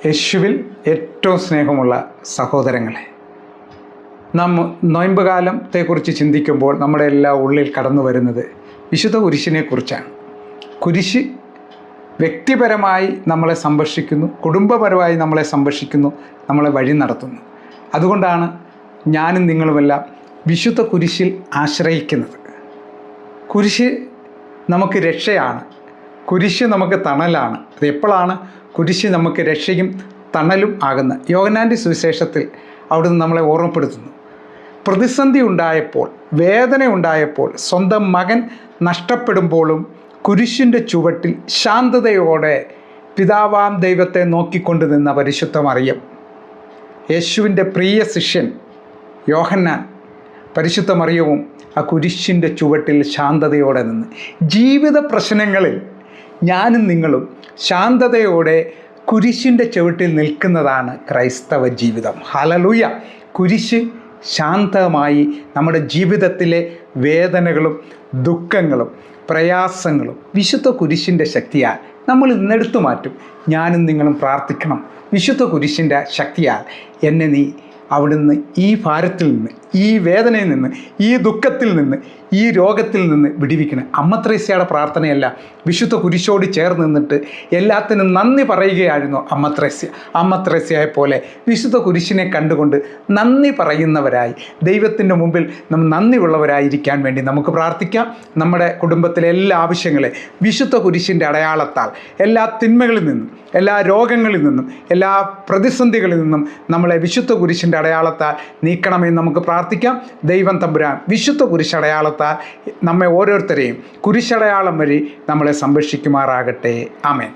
യേശുവിൽ ഏറ്റവും സ്നേഹമുള്ള സഹോദരങ്ങളെ, നാം നൊയമ്പുകാലത്തെക്കുറിച്ച് ചിന്തിക്കുമ്പോൾ നമ്മുടെ എല്ലാ ഉള്ളിൽ കടന്നു വരുന്നത് വിശുദ്ധ കുരിശിനെക്കുറിച്ചാണ്. കുരിശ് വ്യക്തിപരമായി നമ്മളെ സംരക്ഷിക്കുന്നു, കുടുംബപരമായി നമ്മളെ സംരക്ഷിക്കുന്നു, നമ്മളെ വഴി നടത്തുന്നു. അതുകൊണ്ടാണ് ഞാനും നിങ്ങളുമെല്ലാം വിശുദ്ധ കുരിശിൽ ആശ്രയിക്കുന്നത്. കുരിശ് നമുക്ക് രക്ഷയാണ്, കുരിശ് നമുക്ക് തണലാണ്. അത് എപ്പോഴാണ് കുരിശ് നമുക്ക് രക്ഷയും തണലും ആകുന്നത്? യോഹന്നാൻ്റെ സുവിശേഷത്തിൽ അവിടുന്ന് നമ്മളെ ഓർമ്മപ്പെടുത്തുന്നു. പ്രതിസന്ധി ഉണ്ടായപ്പോൾ, വേദന ഉണ്ടായപ്പോൾ, സ്വന്തം മകൻ നഷ്ടപ്പെടുമ്പോഴും കുരിശിൻ്റെ ചുവട്ടിൽ ശാന്തതയോടെ പിതാവാം ദൈവത്തെ നോക്കിക്കൊണ്ട് നിന്ന പരിശുദ്ധ മറിയം, യേശുവിൻ്റെ പ്രിയ ശിഷ്യൻ യോഹന്നാൻ, പരിശുദ്ധ മറിയവും ആ കുരിശിൻ്റെ ചുവട്ടിൽ ശാന്തതയോടെ നിന്ന്. ജീവിത പ്രശ്നങ്ങളിൽ ഞാനും നിങ്ങളും ശാന്തതയോടെ കുരിശിൻ്റെ ചുവട്ടിൽ നിൽക്കുന്നതാണ് ക്രൈസ്തവ ജീവിതം. ഹല്ലേലൂയ! കുരിശ് ശാന്തമായി നമ്മുടെ ജീവിതത്തിലെ വേദനകളും ദുഃഖങ്ങളും പ്രയാസങ്ങളും വിശുദ്ധ കുരിശിൻ്റെ ശക്തിയാൽ നമ്മൾ ഇന്നെടുത്തു മാറ്റും. ഞാനും നിങ്ങളും പ്രാർത്ഥിക്കണം. വിശുദ്ധ കുരിശിൻ്റെ ശക്തിയാൽ എന്നെ നീ അവിടുന്ന് ഈ ഭാരത്തിൽ നിന്ന്, ഈ വേദനയിൽ നിന്ന്, ഈ ദുഃഖത്തിൽ നിന്ന്, ഈ രോഗത്തിൽ നിന്ന് വിടുവിക്കണം. അമ്മ ത്രേസ്യയുടെ പ്രാർത്ഥനയല്ല, വിശുദ്ധ കുരിശോട് ചേർന്ന് നിന്നിട്ട് എല്ലാത്തിനും നന്ദി പറയുകയായിരുന്നു അമ്മ ത്രേസ്യ. അമ്മ ത്രേസ്യയെ പോലെ വിശുദ്ധ കുരിശിനെ കണ്ടുകൊണ്ട് നന്ദി പറയുന്നവരായി, ദൈവത്തിൻ്റെ മുമ്പിൽ നമ്മൾ നന്ദിയുള്ളവരായിരിക്കാൻ വേണ്ടി നമുക്ക് പ്രാർത്ഥിക്കാം. നമ്മുടെ കുടുംബത്തിലെ എല്ലാ ആവശ്യങ്ങളെ വിശുദ്ധ കുരിശിൻ്റെ അടയാളത്താൽ, എല്ലാ തിന്മകളിൽ നിന്നും, എല്ലാ രോഗങ്ങളിൽ നിന്നും, എല്ലാ പ്രതിസന്ധികളിൽ നിന്നും നമ്മളെ വിശുദ്ധ കുരിശിൻ്റെ അടയാളത്താൽ നീക്കണമെന്ന് നമുക്ക് പ്രാർത്ഥിക്കാം. ദൈവം തമ്പുരാൻ വിശുദ്ധ കുരിശടയാളത്താൽ നമ്മെ ഓരോരുത്തരെയും കുരിശടയാളം വഴി നമ്മളെ സംരക്ഷിക്കുമാറാകട്ടെ. ആമേൻ.